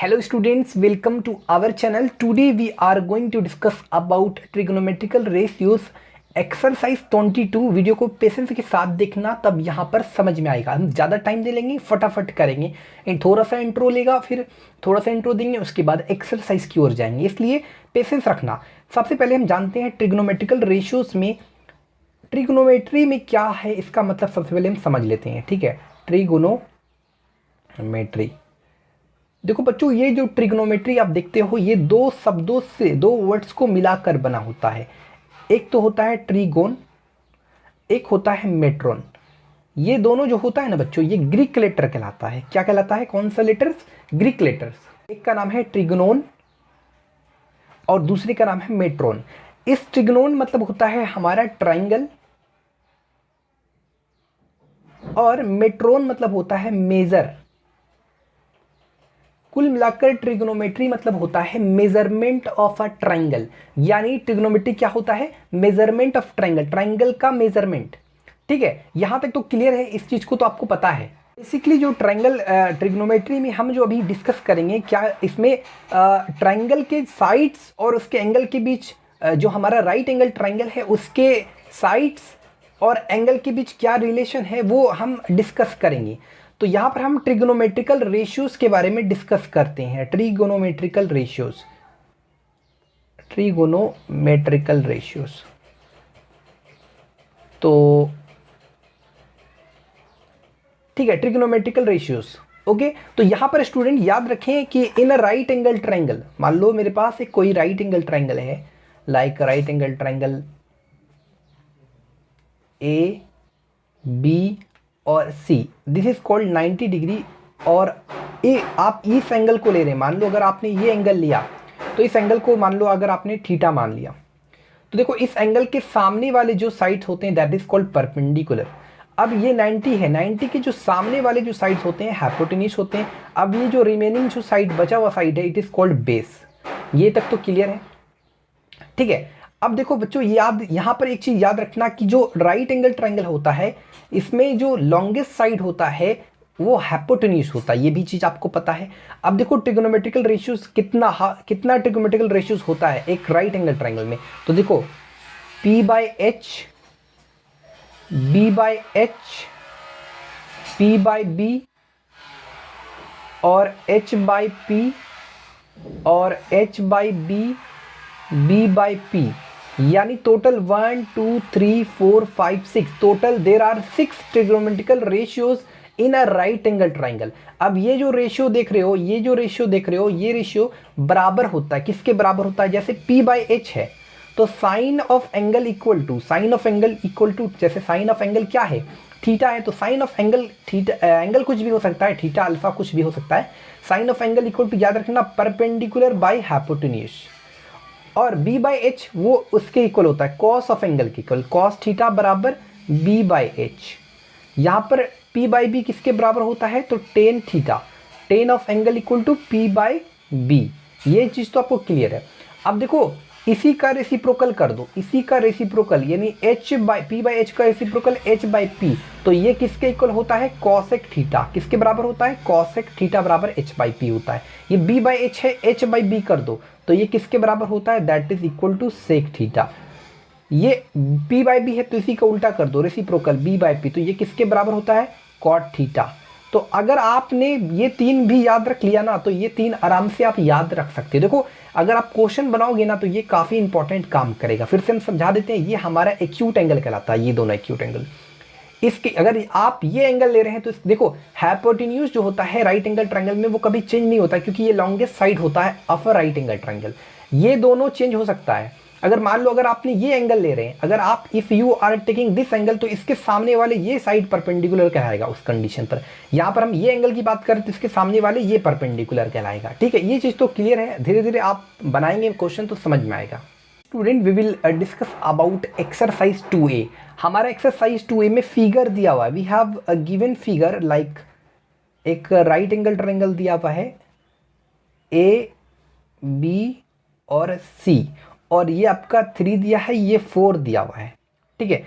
Hello students, welcome to our channel. Today we are going to discuss about trigonometrical ratios exercise 22। Video को patience के साथ देखना, तब यहाँ पर समझ में आएगा। हम ज़्यादा टाइम दे लेंगे, फटाफट करेंगे। थोड़ा सा इंट्रो लेगा, फिर थोड़ा सा इंट्रो देंगे, उसके बाद एक्सरसाइज की ओर जाएंगे, इसलिए पेशेंस रखना। सबसे पहले हम जानते हैं ट्रिग्नोमेट्रिकल रेशियोज में ट्रिग्नोमेट्री में क्या है, इसका मतलब सबसे पहले हम समझ लेते हैं। ठीक है, ट्रिगोनोमेट्री। देखो बच्चों, ये जो ट्रिग्नोमेट्री आप देखते हो, ये दो शब्दों से, दो वर्ड्स को मिलाकर बना होता है। एक तो होता है ट्रिगोन, एक होता है मेट्रोन। ये दोनों जो होता है ना बच्चों, ये ग्रीक लेटर कहलाता है। क्या कहलाता है? कौन सा लेटर्स? Greek letters. एक का नाम है ट्रिगोनोन और दूसरे का नाम है मेट्रोन। इस ट्रिगोनोन मतलब होता है हमारा ट्राइंगल, और मेट्रोन मतलब होता है मेजर। कुल मिलाकर ट्रिग्नोमेट्री मतलब होता है मेजरमेंट ऑफ अ ट्राइंगल। यानी ट्रिग्नोमेट्री क्या होता है? मेजरमेंट ऑफ ट्राइंगल, ट्राइंगल का मेजरमेंट। ठीक है, यहां तक तो क्लियर है, इस चीज को तो आपको पता है। बेसिकली जो ट्राइंगल ट्रिग्नोमेट्री में हम जो अभी डिस्कस करेंगे, क्या इसमें ट्राइंगल के साइड्स और उसके एंगल के बीच, जो हमारा राइट एंगल ट्राइंगल है उसके साइड्स और एंगल के बीच क्या रिलेशन है, वो हम डिस्कस करेंगे। तो यहाँ पर हम ट्रिग्नोमेट्रिकल रेशियोज के बारे में डिस्कस करते हैं। Trigonometrical ratios, trigonometrical ratios. तो ठीक है, ट्रिग्नोमेट्रिकल रेशियोज। ओके, तो यहाँ पर स्टूडेंट याद रखें कि in a right angle triangle, मान लो मेरे पास एक कोई राइट एंगल ट्राइंगल है, like right angle triangle A B और C, this is called 90 degree. और आप इस एंगल को ले रहे हैं, मान लो अगर आपने ये एंगल लिया तो इस एंगल को मान लो अगर आपने थीटा मान लिया, तो देखो इस एंगल के सामने वाले जो साइड्स होते हैं दैट इज कॉल्ड परपेंडिकुलर। अब ये 90 है, 90 के जो सामने वाले जो साइड्स होते हैं हाइपोटेन्यूज होते हैं। अब ये जो रिमेनिंग जो साइड बचा हुआ साइड है, इट इज कॉल्ड बेस। ये तक तो क्लियर है? ठीक है, अब देखो बच्चों, याद यहाँ पर एक चीज याद रखना कि जो राइट एंगल ट्राइंगल होता है, इसमें जो लॉन्गेस्ट साइड होता है वो हाइपोटेन्यूज होता है। ये भी चीज आपको पता है। अब देखो ट्रिग्नोमेट्रिकल रेशियोज कितना ट्रिग्नोमेट्रिकल रेशियोज होता है एक राइट एंगल ट्राइंगल में। तो देखो P by H, B by H, P by B और H बाई P और H by B, B by P, यानी total 1 2 3 4 5 6, total there are 6 trigonometrical ratios in a right angle triangle. अब ये जो ratio देख रहे हो, ये रेशियो बराबर होता है, किसके बराबर होता है? जैसे P बाई एच है तो sine of angle equal to, जैसे साइन ऑफ एंगल क्या है? थीटा है, तो sine of angle theta, angle कुछ भी हो सकता है, थीटा अल्फा कुछ भी हो सकता है। Sine of angle equal to, याद रखना, परपेंडिकुलर बाई हाइपोटेन्यूज। और b बाई एच वो उसके इक्वल होता है कॉस ऑफ एंगल के इक्वल, कॉस थीटा बराबर b बाई एच। यहाँ पर p बाई बी किसके बराबर होता है? तो tan theta, tan of angle equal to p by B. ये चीज़ तो आपको क्लियर है। अब देखो इसी का रेसिप्रोकल कर दो, इसी का रेसिप्रोकल यानी h by p by H का रेसिप्रोकल h बाई p, तो ये किसके इक्वल होता है? Cosec theta. किसके बराबर होता है? कॉसेक थीटा बराबर h बाई p होता है। ये b बाई एच है, h बाई b कर दो तो ये किसके बराबर होता है? That is equal to sec theta. ये p बाई b है तो इसी का उल्टा कर दो, रेसिप्रोकल b बाई p, तो ये किसके बराबर होता है? Cot theta. तो अगर आपने ये तीन भी याद रख लिया ना, तो ये तीन आराम से आप याद रख सकते हो। देखो अगर आप क्वेश्चन बनाओगे ना तो ये काफ़ी इंपॉर्टेंट काम करेगा। फिर से हम समझा देते हैं, ये हमारा एक्यूट एंगल कहलाता है, ये दोनों एक्यूट एंगल। इसके अगर आप ये एंगल ले रहे हैं तो देखो हाइपोटेन्यूज जो होता है राइट एंगल ट्रायंगल में वो कभी चेंज नहीं होता, क्योंकि ये लॉन्गेस्ट साइड होता है of a right angle triangle. ये दोनों चेंज हो सकता है। अगर मान लो अगर आपने ये एंगल ले रहे हैं, अगर आप if you are taking this angle, तो इसके सामने वाले ये साइड परपेंडिकुलर कहलाएगा उस कंडीशन पर। यहाँ पर हम ये एंगल की बात करें तो इसके सामने वाले ये परपेंडिकुलर कहलाएगा। ठीक है, ये चीज़ तो क्लियर है। धीरे धीरे आप बनाएंगे क्वेश्चन तो समझ में आएगा। Student we will discuss about exercise 2A। हमारा एक्सरसाइज 2A में फिगर दिया हुआ है। We have given figure like एक राइट एंगल ट्रायंगल दिया हुआ है A B और C, और ये आपका 3 दिया है, ये 4 दिया हुआ है। ठीक है,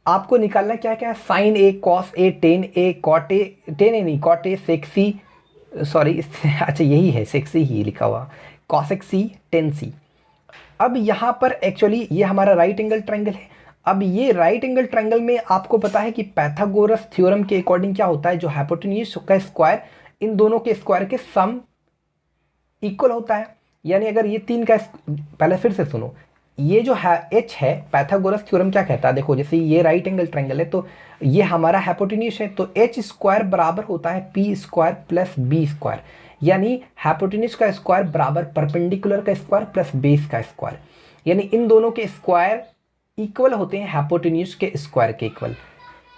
आपको निकालना क्या क्या है? Sine A, cos A, tan A, cot A, tan A नहीं cot A, sec C, sorry अच्छा यही है, सेक्सी ही लिखा हुआ, कॉसेक सी टेन सी। अब यहाँ पर एक्चुअली ये हमारा राइट एंगल ट्रायंगल है। अब ये राइट एंगल ट्रायंगल में आपको पता है कि पाइथागोरस थ्योरम के अकॉर्डिंग क्या होता है, जो हाइपोटेन्यूज का स्क्वायर इन दोनों के स्क्वायर के सम इक्वल होता है। यानी अगर ये तीन का पहले फिर से सुनो, ये जो है एच है, पाइथागोरस थ्योरम क्या कहता है, देखो जैसे ये राइट एंगल ट्रायंगल है तो ये हमारा हाइपोटेन्यूज है, तो एच स्क्वायर बराबर होता है P square plus B square. यानी हाइपोटेन्यूज का स्क्वायर बराबर परपेंडिकुलर का स्क्वायर प्लस बेस का स्क्वायर। यानी इन दोनों के स्क्वायर इक्वल होते हैं हाइपोटेन्यूज के स्क्वायर के इक्वल।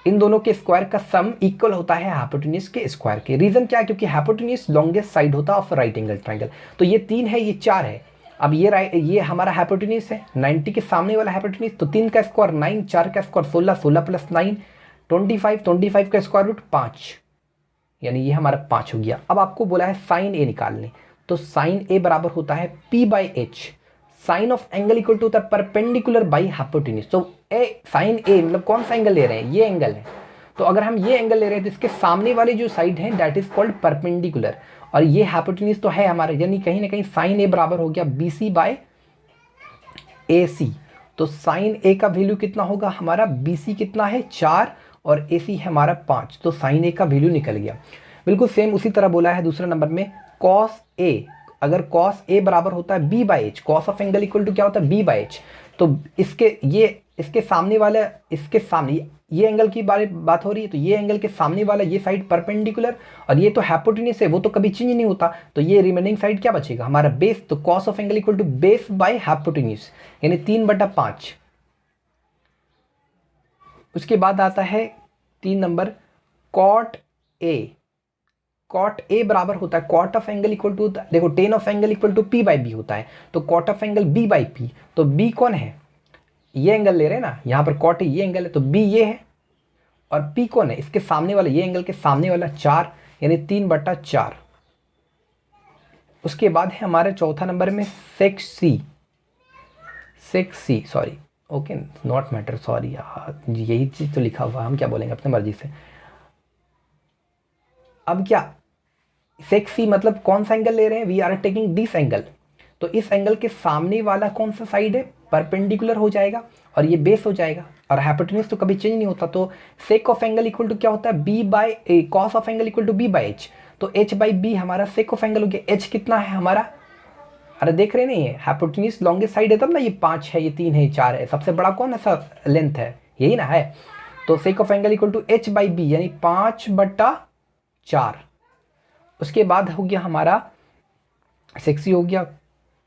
इन दोनों के स्क्वायर का सम इक्वल होता है हाइपोटेन्यूज के स्क्वायर के। रीजन क्या है, क्योंकि हाइपोटेन्यूज लॉन्गेस्ट साइड होता है ऑफ राइट एंगल ट्रायंगल। तो ये 3 है, ये 4 है। अब ये हमारा हाइपोटेन्यूज है 90 के सामने वाला हाइपोटेन्यूज, तो 3 का स्क्वायर 9, 4 का स्क्वायर 16, 16 प्लस 9 25, 25 का स्क्वायर रूट 5, यानी ये हमारा 5 हो गया। अब आपको बोला है साइन ए निकालने, तो साइन ए बराबर होता है P by H. Sine of angle equal to होता है परपेंडिकुलर बाई हाइपोटेन्यूज। तो ए साइन ए मतलब कौन सा एंगल ले रहे हैं, ये एंगल है। तो अगर हम ये एंगल ले रहे हैं तो इसके सामने वाली जो साइड है दैट इज कॉल्ड परपेंडिकुलर, और ये हाइपोटेन्यूज तो है हमारे, यानी कहीं ना कहीं साइन ए बराबर हो गया बी सी बाय ए सी। तो साइन ए का वैल्यू कितना होगा हमारा, बी सी कितना है 4 और ए सी है हमारा 5, तो साइन ए का वैल्यू निकल गया। बिल्कुल सेम उसी तरह बोला है दूसरे नंबर में कॉस ए। अगर कॉस ए बराबर होता है B by H, cos of angle equal to क्या होता है बी बाई एच, तो इसके सामने वाला, इसके सामने ये एंगल की बात हो रही है, तो ये एंगल के सामने वाला ये साइड परपेंडिकुलर, और ये तो हाइपोटेन्यूज है, वो तो कभी चेंज नहीं होता, तो ये रिमेनिंग साइड क्या बचेगा हमारा बेस। तो cos of angle equal to base by hypotenuse, यानी 3/5। उसके बाद आता है 3 number cot A. Cot A बराबर होता है cot of angle equal to, देखो tan of angle equal to P by B होता है, तो cot of angle B by P. तो बी कौन है, ये एंगल ले रहे हैं ना, यहाँ पर कॉट ये एंगल है, तो बी ये है, और पी कौन है, इसके सामने वाला, ये एंगल के सामने वाला 4, यानी 3/4। उसके बाद है हमारे चौथा नंबर में sec C. Sec C sorry, okay not matter, sorry यार यही चीज़ तो लिखा हुआ, हम क्या बोलेंगे अपने मर्जी से। अब क्या सेक सी मतलब कौन सा एंगल ले रहे हैं, we are taking this angle, तो इस एंगल के सामने वाला कौन सा साइड है, परपेंडिकुलर हो जाएगा, और ये बेस हो जाएगा, और हाइपोटेन्यूज तो कभी चेंज नहीं होता। तो sec of angle equal to क्या होता है B by A, cos of angle equal to B by H, तो एच बाई बी हमारा सेक ऑफ एंगल हो गया। एच कितना है हमारा, अरे देख रहे नहीं है, हाइपोटेन्यूज लॉन्गेस्ट साइड है तब ना, ये 5 है, ये 3 है, ये 4 है, सबसे बड़ा कौन सा लेंथ है, यही ना है। तो sec of angle equal to H by B, यानी 5/4। उसके बाद हो गया हमारा सेक्सी हो गया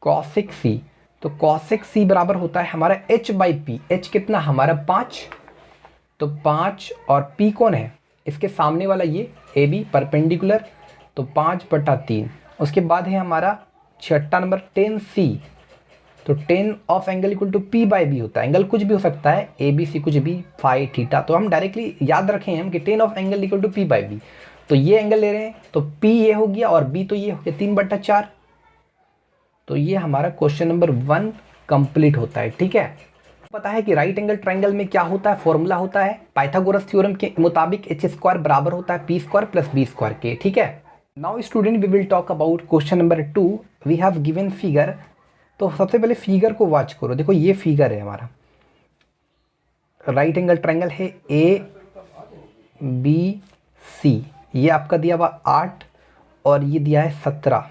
कॉसेक सी, तो कॉसेक सी बराबर होता है हमारा एच बाई पी। एच कितना हमारा 5, तो 5 और पी कौन है, इसके सामने वाला ये ए बी परपेंडिकुलर, तो 5/3। उसके बाद है हमारा 6 नंबर 10 सी, तो 10 of angle equal to P by B होता है, एंगल कुछ भी हो सकता है, ए बी सी कुछ भी, फाई थीटा, तो हम डायरेक्टली याद रखें हम कि 10 of angle equal to P by B. तो ये एंगल ले रहे हैं, तो P ये हो गया और B तो ये हो गया 3/4। तो ये हमारा क्वेश्चन नंबर 1 कंप्लीट होता है। ठीक है, पता है कि राइट एंगल ट्रायंगल में क्या होता है, फॉर्मूला होता है पाइथागोरस थ्योरम के मुताबिक एच स्क्वायर बराबर होता है P square plus B square के। ठीक है, now student we will talk about question number 2। We have given figure, तो सबसे पहले फिगर को वॉच करो। देखो ये फिगर है हमारा, राइट एंगल ट्रायंगल है ए बी सी, ये आपका दिया हुआ 8 और ये दिया है 17।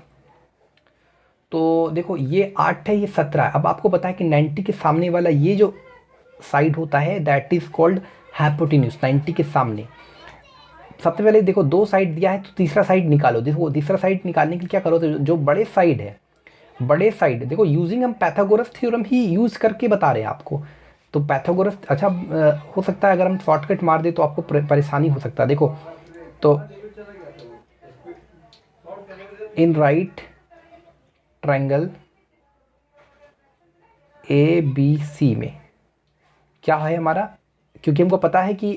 तो देखो ये 8 है, ये 17 है। अब आपको पता है कि 90 के सामने वाला ये जो साइड होता है दैट इज कॉल्ड हाइपोटेन्यूज। 90 के सामने सबसे पहले देखो 2 साइड दिया है, तो तीसरा साइड निकालो। देखो तीसरा साइड निकालने के लिए क्या करो, तो जो बड़े साइड है, बड़े साइड देखो यूजिंग हम पाइथागोरस थ्योरम ही यूज करके बता रहे हैं आपको। तो पाइथागोरस अच्छा हो सकता है अगर हम शॉर्टकट मार दे तो आपको परेशानी हो सकता है। देखो तो in right triangle A B C में क्या है हमारा, क्योंकि हमको पता है कि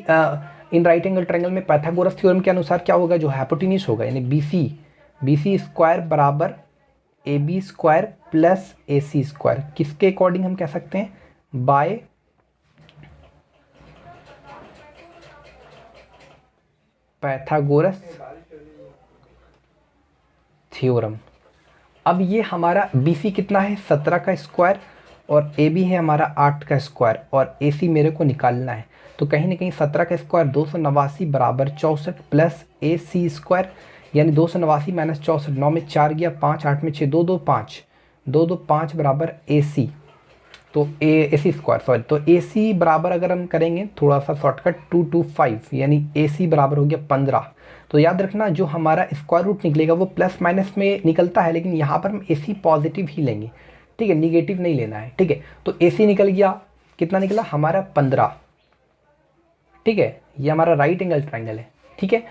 इन राइट एंगल ट्रायंगल में पाइथागोरस थ्योरम के अनुसार क्या होगा, जो हाइपोटेन्यूज होगा, यानी बी सी स्क्वायर बराबर A B square plus A C square. किसके अकॉर्डिंग हम कह सकते हैं, बाय पाइथागोरस थ्योरम। अब ये हमारा BC कितना है 17 का स्क्वायर और AB है हमारा 8 का स्क्वायर और AC मेरे को निकालना है। तो कहीं ना कहीं 17 का स्क्वायर 289 बराबर 64 प्लस AC स्क्वायर यानी 289 माइनस 64, 9 में 4 गया, 5 8 में 6, 2 2 5, 2 2 5 बराबर AC। तो AC स्क्वायर सॉरी, तो AC बराबर अगर हम करेंगे थोड़ा सा शॉर्टकट 225 यानी AC बराबर हो गया 15। तो याद रखना जो हमारा स्क्वायर रूट निकलेगा वो प्लस माइनस में निकलता है, लेकिन यहाँ पर हम AC पॉजिटिव ही लेंगे, ठीक है, निगेटिव नहीं लेना है, ठीक है। तो AC निकल गया, कितना निकला हमारा 15, ठीक है, ये हमारा राइट एंगल ट्राइंगल है, ठीक है।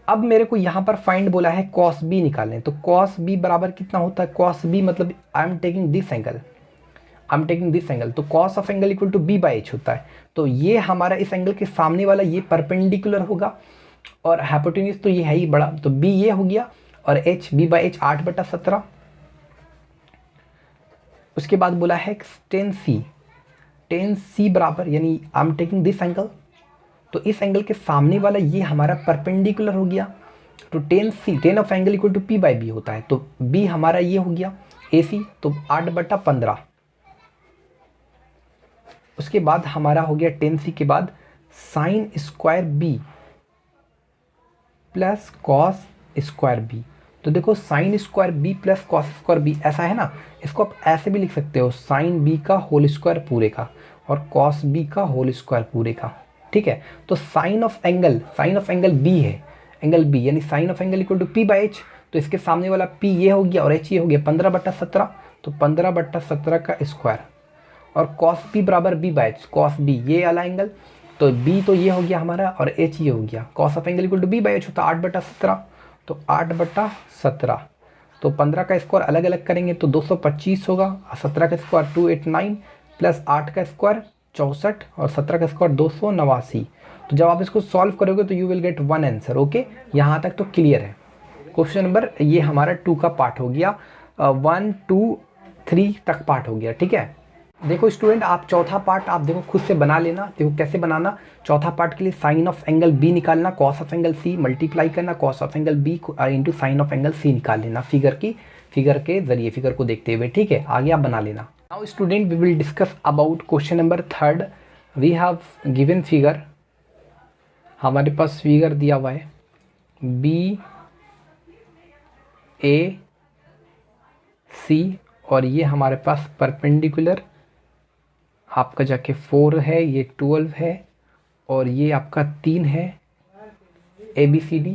अब मेरे को यहाँ पर फाइंड बोला है cos B निकालने, तो cos B बराबर कितना होता है, cos B मतलब I am taking this angle, तो cos of angle equal to B by H होता है। तो ये हमारा इस एंगल के सामने वाला ये परपेंडिकुलर होगा और हाइपोटेन्यूज तो ये है ही बड़ा, तो B ये हो गया और H B बाई H 8/17। उसके बाद बोला है tan C बराबर यानी I am taking this angle, तो इस एंगल के सामने वाला ये हमारा परपेंडिकुलर हो गया, तो tan of angle equal to P by B होता है। तो B हमारा ये हो गया AC, तो 8/15। उसके बाद हमारा हो गया tan C के बाद sine square B plus cos square B। तो देखो sine square B plus cos square B ऐसा है ना, इसको आप ऐसे भी लिख सकते हो, साइन B का होल स्क्वायर पूरे का और कॉस B का होल स्क्वायर पूरे का, ठीक है। तो साइन ऑफ एंगल B है, एंगल B यानी sine of angle equal to P by H, तो इसके सामने वाला P ये हो गया और H ये हो गया 15/17, तो 15/17 का स्क्वायर और कॉस B बराबर B by H, cos B ये वाला एंगल, तो B तो ये हो गया हमारा और H ये हो गया, cos of angle equal to B by H होता है 8/17, तो 8/17, तो 15 का स्क्वायर अलग अलग करेंगे तो 225 होगा, 17 का स्क्वायर 289 प्लस 8 का स्क्वायर 64 और 17 का स्क्वायर 289। तो जब आप इसको सॉल्व करोगे तो you will get one answer. Okay, यहाँ तक तो क्लियर है। क्वेश्चन नंबर ये हमारा 2 का पार्ट हो गया, 1 2 3 तक पार्ट हो गया, ठीक है। देखो स्टूडेंट, आप चौथा पार्ट आप देखो खुद से बना लेना, देखो कैसे बनाना। चौथा पार्ट के लिए साइन ऑफ एंगल B निकालना, cos of angle C multiply करना cos of angle B into sine of angle C निकाल लेना, फिगर के जरिए, फिगर को देखते हुए, ठीक है। आगे आप बना लेना। Now student we will discuss about question number 3। We have given figure, हमारे पास फिगर दिया हुआ है BAC और ये हमारे पास परपेंडिकुलर आपका जाके 4 है, ये 12 है और ये आपका 3 है ABCD।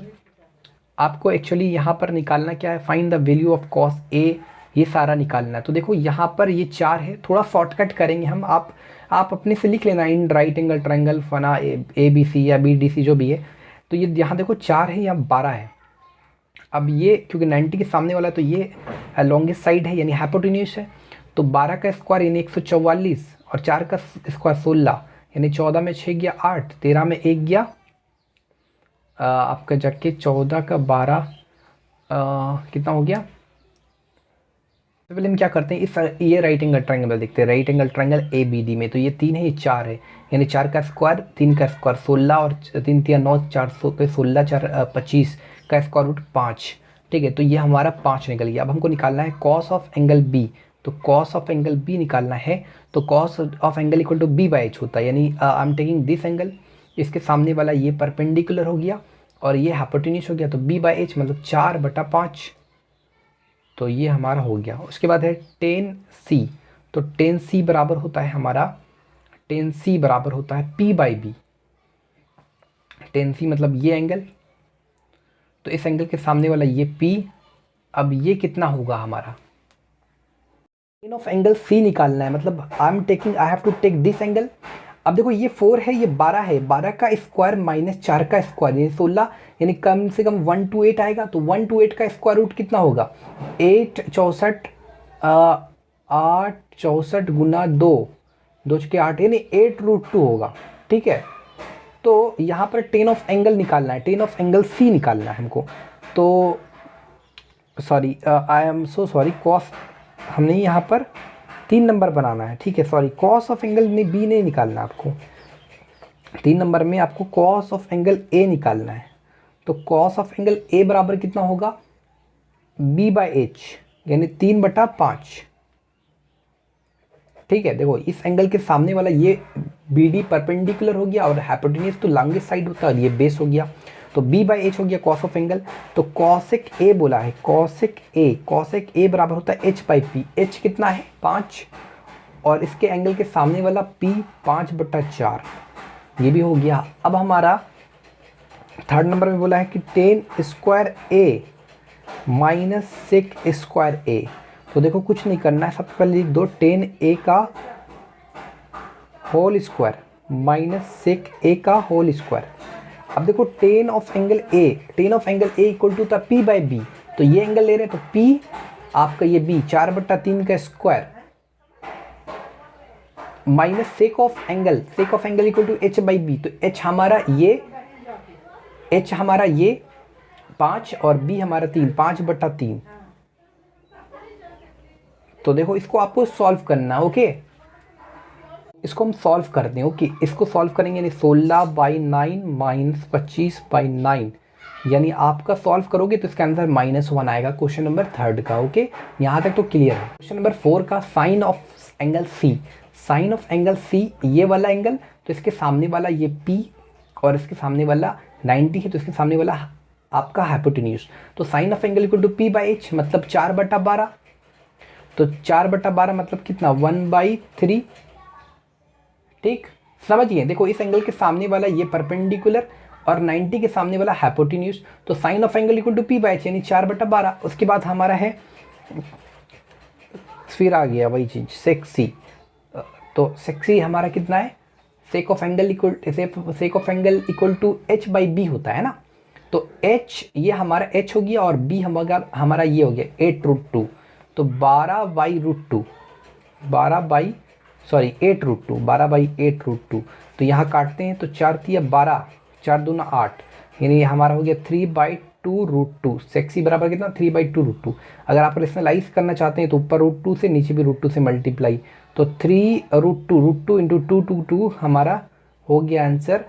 आपको एक्चुअली यहाँ पर निकालना क्या है, find the value of cos A, ये सारा निकालना है। तो देखो यहाँ पर ये 4 है, थोड़ा शॉर्टकट करेंगे हम, आप अपने से लिख लेना इन राइट एंगल ट्रायंगल फना ABC या BDC जो भी है। तो ये यहाँ देखो 4 है, यहाँ 12 है। अब ये क्योंकि 90 के सामने वाला तो ये लॉन्गेस्ट साइड है यानी हाइपोटेन्यूज है, तो 12 का स्क्वायर यानी 144 और 4 का स्क्वायर 16 यानी 14 में 6 गया 8, 13 में 1 गया आपका जाके 14 का 12 कितना हो गया। तो पहले हम क्या करते हैं, ये राइट एंगल ट्रायंगल देखते हैं, राइट एंगल ट्रायंगल ABD में तो ये 3 है, ये 4 है, यानी 4 का स्क्वायर 3 का स्क्वायर 16 और 3 3 9 400 के 16 4 25 का स्क्वायर रूट 5, ठीक है। तो ये हमारा 5 निकल गया। अब हमको निकालना है कॉस ऑफ एंगल B, तो कॉस ऑफ एंगल B निकालना है, तो cos of angle equal to B by H होता है, यानी I am taking this angle, इसके सामने वाला ये परपेंडिकुलर हो गया और ये हाइपोटेन्यूज हो गया, तो B बाई H मतलब 4/5, तो ये हमारा हो गया। उसके बाद है tan C, तो tan C बराबर होता है हमारा, tan C बराबर होता है P by B, tan C मतलब ये एंगल, तो इस एंगल के सामने वाला ये P, अब ये कितना होगा हमारा, tan ऑफ एंगल C निकालना है, मतलब I have to take this angle. अब देखो ये 4 है, ये 12 है, 12 का स्क्वायर माइनस 4 का स्क्वायर यानी 16, यानी कम से कम 128 आएगा, तो 128 का स्क्वायर रूट कितना होगा, 8 64 8 64 गुना 2 2 के 8 यानी 8√2 होगा, ठीक है। तो यहाँ पर tan ऑफ एंगल निकालना है, tan ऑफ एंगल C निकालना है हमको, तो sorry I am so sorry, cos हमने यहाँ पर 3 नंबर बनाना है, ठीक है, sorry cos of angle B नहीं निकालना आपको, 3 नंबर में आपको कॉस ऑफ एंगल A निकालना है। तो कॉस ऑफ एंगल A बराबर कितना होगा, B/H यानी 3/5। ठीक है, देखो इस एंगल के सामने वाला ये BD परपेंडिकुलर हो गया और हाइपोटेन्यूज तो लॉन्गेस्ट साइड होता है और ये बेस हो गया, तो B/H हो गया कॉस ऑफ एंगल। तो कॉसेक A बोला है, कॉसेक A बराबर होता है H/P। H कितना है 5 और इसके एंगल के सामने वाला P 5/4, ये भी हो गया। अब हमारा थर्ड नंबर में बोला है कि tan² A minus sec² A। तो देखो कुछ नहीं करना है, सबसे पहले लिख दो tan A का whole square minus sec A का होल स्क्वायर। अब देखो tan of angle A equal to था P/B, तो ये एंगल ले रहे हैं तो P आपका ये B 4/3 का square minus sec of angle equal to H/B, तो H हमारा ये 5 और B हमारा 3, 5/3। तो देखो इसको आपको सॉल्व करना है। ओके, इसको हम सॉल्व करते हैं। ओके, इसको सॉल्व करेंगे यानी 16/9 माइनस 25/9, यानी आपका सॉल्व करोगे तो इसका आंसर -1 आएगा क्वेश्चन नंबर 3 का। ओके, यहाँ तक तो क्लियर है। क्वेश्चन नंबर 4 का साइन ऑफ एंगल C, ये वाला एंगल, तो इसके सामने वाला ये P और इसके सामने वाला 90 है, तो इसके सामने वाला आपका हाइपोटेन्यूज। तो sine of angle equal to P/H मतलब 4/12, तो 4/12 मतलब कितना 1/3। ठीक, समझिए। देखो इस एंगल के सामने वाला ये परपेंडिकुलर और 90 के सामने वाला हाइपोटेन्यूज, तो sine of angle equal to P/H यानी 4/12। उसके बाद हमारा है, फिर आ गया वही चीज sec C, तो sec C हमारा कितना है, sec of angle equal to H/B होता है ना, तो H ये हमारा H हो गया और B हमारा ये हो गया 8√2, तो 12/√2, 8/8√2। तो यहाँ काटते हैं तो 4 तिया 12, 4 दूना 8, यानी ये हमारा हो गया 3/2√2। सेक्सी बराबर कितना 3/2√2। अगर आप रेशनलाइज करना चाहते हैं तो ऊपर √2 से, नीचे भी √2 से मल्टीप्लाई, तो 3√2 इंटू 2 हमारा हो गया आंसर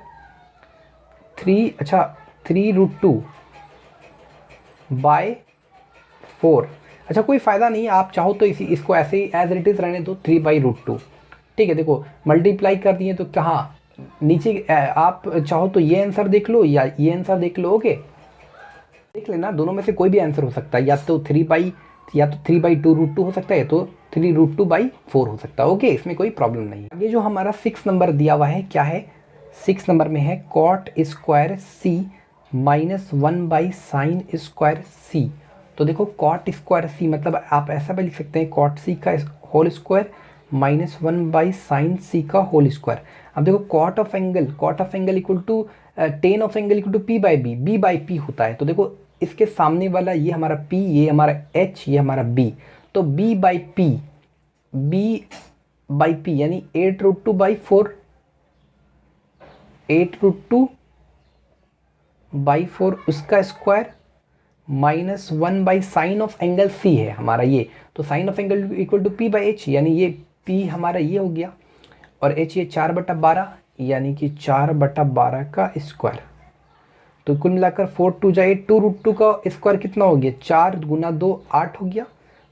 3√2/4। अच्छा, कोई फ़ायदा नहीं है, आप चाहो तो इसको ऐसे ही एज इट इज़ रहने दो 3/√2। ठीक है, देखो मल्टीप्लाई कर दिए तो कहाँ नीचे, आप चाहो तो ये आंसर देख लो या ये आंसर देख लो। ओके, देख लेना, दोनों में से कोई भी आंसर हो सकता है, या तो 3/2√2 हो सकता है, तो 3√2/4 हो सकता है। ओके, इसमें कोई प्रॉब्लम नहीं है। आगे जो हमारा 6 नंबर दिया हुआ है, क्या है 6 नंबर में है cot² C minus 1/sin² C। तो देखो cot² C मतलब आप ऐसा भी लिख सकते हैं cot C का whole square minus 1/sin C का होल स्क्वायर। अब देखो cot of angle equal to tan of angle equal to B/P होता है। तो देखो इसके सामने वाला ये हमारा P, ये हमारा H, ये हमारा B, तो B/P यानी 8√2/4, 8√2/4 उसका square minus 1/sin of angle C है हमारा ये, तो sine of angle equal to P/H, यानी ये P हमारा ये हो गया और H ये 4/12 यानी कि 4/12 का स्क्वायर। तो कुल मिलाकर 4 2 जा 8, 2√2 का स्क्वायर कितना हो गया 4 गुना 2 8 हो गया,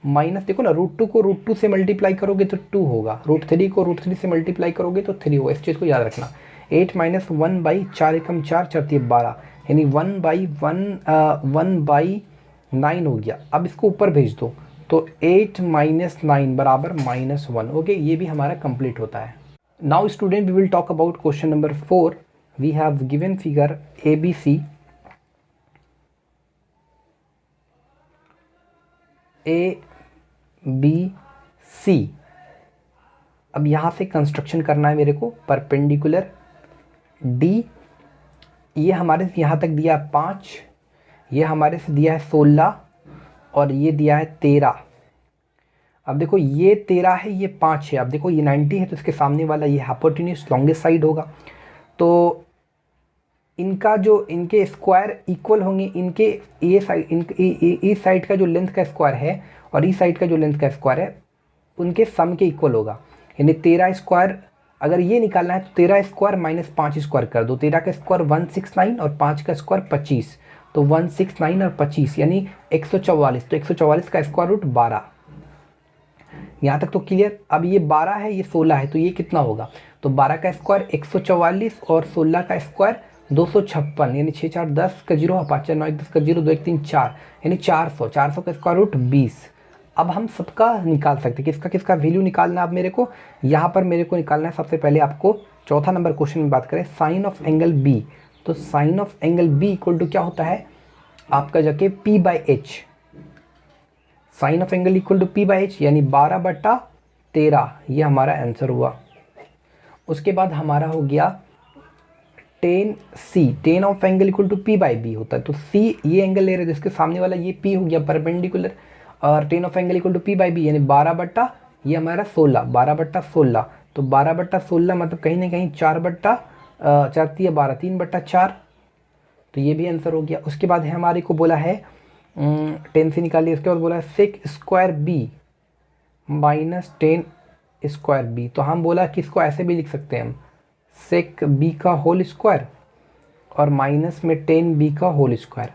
माइनस देखो ना √2 को √2 से मल्टीप्लाई करोगे तो 2 होगा, √3 को √3 से मल्टीप्लाई करोगे तो 3 होगा। इस चीज़ को याद रखना। 8 माइनस 1/4 एकम 4 4 12, यानी 1/9 हो गया। अब इसको ऊपर भेज दो तो 8 माइनस 9 बराबर -1। ओके, ये भी हमारा कंप्लीट होता है। Now student, we will talk about question number 4। We have given figure ABC, ABC। अब यहाँ से कंस्ट्रक्शन करना है मेरे को, परपेंडिकुलर D, ये हमारे से यहाँ तक दिया है 5, ये हमारे से दिया है 16 और ये दिया है 13। अब देखो ये 13 है, ये 5 है। अब देखो ये 90 है, तो इसके सामने वाला ये हाइपोटेन्यूज लॉन्गेस्ट साइड होगा, तो इनका जो इनके स्क्वायर इक्वल होंगे, इनके ये साइड इस साइड का जो लेंथ का स्क्वायर है और इस साइड का जो लेंथ का स्क्वायर है उनके सम के इक्वल होगा। यानी 13 स्क्वायर अगर ये निकालना है तो 13 स्क्वायर माइनस 5 स्क्वायर कर दो, 13 का स्क्वायर 169 और 5 का स्क्वायर 25, तो 169 और 25 यानी 144, तो 144 का स्क्वायर रूट 12। यहाँ तक तो क्लियर। अब ये 12 है, ये 16 है, तो ये कितना होगा, तो 12 का स्क्वायर 144 और 16 का स्क्वायर 256, यानी 6 4 10 का 0, 5 4 9 1 10 का 0, 2 1 3 4, यानी 400। 400 का स्क्वायर रूट 20। अब हम सबका निकाल सकते हैं, किसका किसका वैल्यू निकालना है। अब मेरे को यहाँ पर मेरे को निकालना है सबसे पहले आपको चौथा नंबर क्वेश्चन में बात करें साइन ऑफ एंगल बी। तो sine of angle B equal to क्या होता है आपका जाके P/H। Sine of angle equal to P/H यानी 12/13, ये हमारा आंसर हुआ। उसके बाद हमारा हो गया tan C, tan of angle equal to P/B होता है। तो C ये एंगल ले रहे हैं, जिसके सामने वाला ये P हो गया परपेंडिकुलर, और tan of angle equal to P/B यानी 12 ये हमारा 16, 12/16। तो 12/16 मतलब कहीं ना कहीं 4/4 3/4, तो ये भी आंसर हो गया। उसके बाद है हमारे को बोला है 10 से निकालिए। उसके बाद बोला है sec square B minus 10 square B. तो हम बोला कि इसको ऐसे भी लिख सकते हैं हम, सेक बी का होल स्क्वायर और माइनस में 10b का होल स्क्वायर।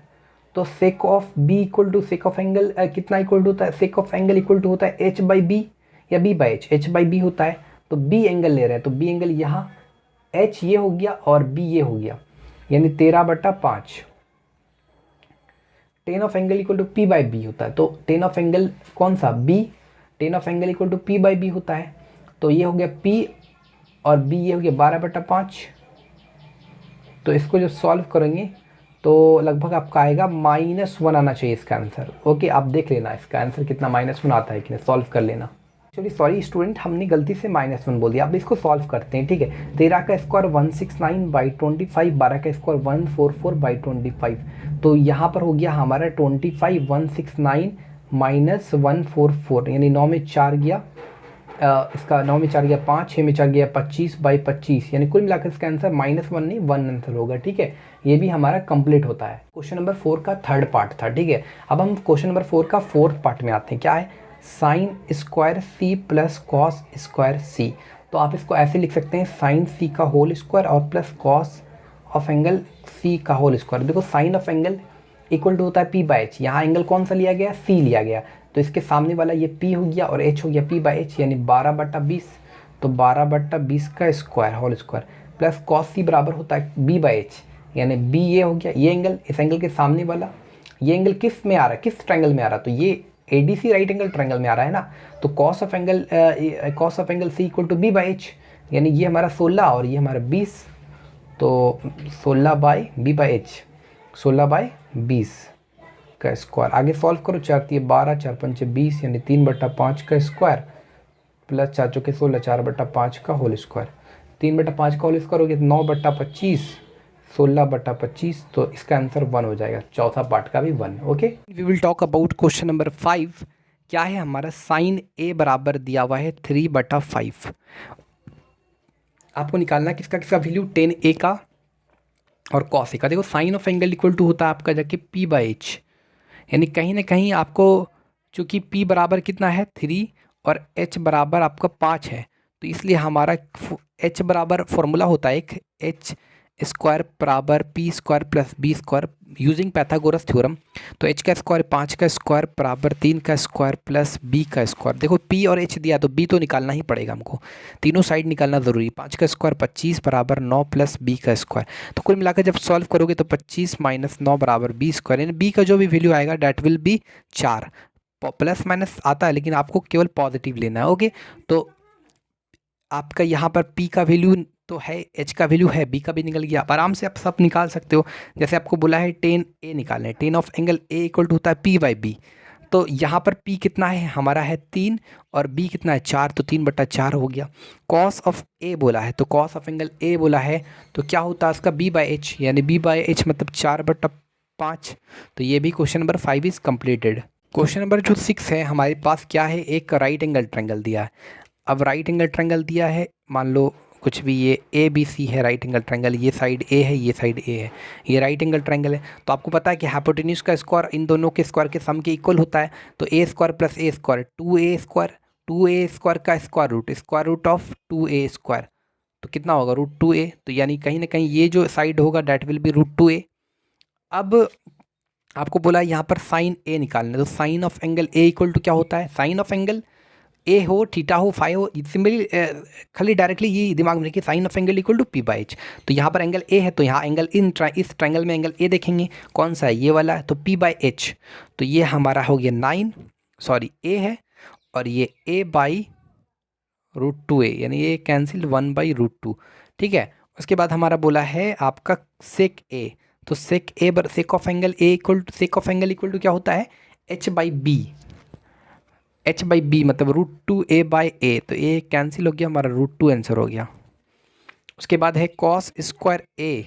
तो sec of B equal to sec of angle कितना इक्वल टू होता है, sec of angle equal to होता है h/b या b/h। h/b होता है, तो b एंगल ले रहे हैं, तो b एंगल यहाँ h ये हो गया और b ये हो गया, यानी 13/5। Tan of angle equal to P/B होता है, तो टेन ऑफ एंगल कौन सा b, tan of angle equal to P/B होता है। तो ये हो गया p और b ये हो गया 12/5। तो इसको जो सॉल्व करेंगे तो लगभग आपका आएगा -1 आना चाहिए इसका आंसर। ओके, आप देख लेना इसका आंसर कितना -1 आता है कि नहीं, सॉल्व कर लेना। एक्चुअली सॉरी स्टूडेंट, हमने गलती से -1 बोल दिया। अब इसको सॉल्व करते हैं, ठीक है। 13 का स्क्वायर 169/25, 12 का स्क्वायर 144/25। तो यहाँ पर हो गया हमारा 25, 169 माइनस 144, यानी 9 में 4 गया, इसका 9 में 4 गया 5, 6 में 4 गया 25/25, यानी कुल मिलाकर इसका आंसर -1 नहीं 1 आंसर होगा, ठीक है। ये भी हमारा कंप्लीट होता है। क्वेश्चन नंबर 4 का थर्ड पार्ट था, ठीक है। अब हम क्वेश्चन नंबर 4 का फोर्थ पार्ट में आते हैं। क्या है, sine square C plus cos square C। तो आप इसको ऐसे लिख सकते हैं, साइन C का होल स्क्वायर और plus cos of angle C का होल स्क्वायर। देखो sine of angle equal to होता है P/H, यहाँ एंगल कौन सा लिया गया, C लिया गया, तो इसके सामने वाला ये P हो गया और H हो गया P/H, यानी 12/20। तो 12/20 का square whole square plus cos C बराबर होता है B/H, यानी B ये हो गया, ये एंगल इस एंगल के सामने वाला, ये एंगल किस में आ रहा है, किस ट्रायंगल में आ रहा है, तो ये ADC राइट एंगल ट्रायंगल में आ रहा है ना। तो cos of angle C equal to B/H, यानी ये हमारा 16 और ये हमारा 20, तो 16/B/H, 16/20 का स्क्वायर। आगे सॉल्व करो, 4 × 12, 4 × 5 = 20, यानी 3/5 का स्क्वायर प्लस 4 × 16, 4/5 का होल स्क्वायर। 3/5 का होल स्क्वायर हो गया 9/25, 16/25, तो इसका आंसर 1 हो जाएगा। चौथा पार्ट का भी 1। Okay, we will talk about question number 5। क्या है हमारा, साइन A बराबर दिया हुआ है 3/5। आपको निकालना किसका किसका वैल्यू, tan A का और cos A का। देखो sine of angle equal to होता है आपका जाके P/H, यानी कहीं ना कहीं आपको चूँकि P बराबर कितना है 3 और H बराबर आपका 5 है, तो इसलिए हमारा H बराबर फॉर्मूला होता है एक H स्क्वायर बराबर P square plus B square using Pythagoras theorem. तो H का स्क्वायर 5 का स्क्वायर बराबर 3 का स्क्वायर प्लस B का स्क्वायर। देखो P और H दिया तो B तो निकालना ही पड़ेगा हमको, तीनों साइड निकालना ज़रूरी। 5 का स्क्वायर 25 बराबर 9 प्लस B का स्क्वायर। तो कुल मिलाकर जब सॉल्व करोगे तो 25 माइनस 9 बराबर B स्क्वायर, यानी B का जो भी वैल्यू आएगा that will be 4। Plus minus आता है लेकिन आपको केवल पॉजिटिव लेना है। ओके, तो आपका यहाँ पर P का वैल्यू तो है, H का वैल्यू है, B का भी निकल गया। आप आराम से आप सब निकाल सकते हो। जैसे आपको बोला है tan A निकालना है, tan of angle A equal to होता है P/B। तो यहाँ पर P कितना है हमारा है 3 और B कितना है 4, तो 3/4 हो गया। कॉस ऑफ A बोला है, तो कॉस ऑफ एंगल A बोला है, तो क्या होता है उसका B/H, यानी B/H मतलब 4/5। तो ये भी question number 5 is completed. Question number जो 6 है हमारे पास क्या है, एक राइट एंगल ट्रायंगल दिया है। अब राइट एंगल ट्रायंगल दिया है, मान लो कुछ भी, ये ABC है राइट एंगल ट्रायंगल, ये साइड A है, ये साइड A है, ये राइट एंगल ट्रायंगल है। तो आपको पता है कि हाइपोटेन्यूज का स्क्वायर इन दोनों के स्क्वायर के सम के इक्वल होता है। तो A square plus A square 2A square, 2A square का square root of 2A square, तो कितना होगा √2A। तो यानी कहीं ना कहीं ये जो साइड होगा डैट विल बी √2A। अब आपको बोला है यहाँ पर साइन ए निकालना है, तो sine of angle A equal to क्या होता है, साइन ऑफ एंगल ए हो, थीटा हो, फाई हो, सिंपली खाली डायरेक्टली ये दिमाग में रखिए, sine of angle equal to P by H. तो यहाँ पर एंगल ए है तो यहाँ एंगल इस ट्रायंगल में एंगल ए देखेंगे, कौन सा है, ये वाला है, तो पी बाई एच, तो ये हमारा हो गया 9, सॉरी ए है, और ये ए बाई √2 ए, यानी ये कैंसिल 1/√2, ठीक है। उसके बाद हमारा बोला है आपका सेक ए, तो sec of angle A equal to, sec of angle equal to क्या होता है, h/b, h/b मतलब √2a/a, तो ए कैंसिल हो गया, हमारा √2 आंसर हो गया। उसके बाद है कॉस स्क्वायर ए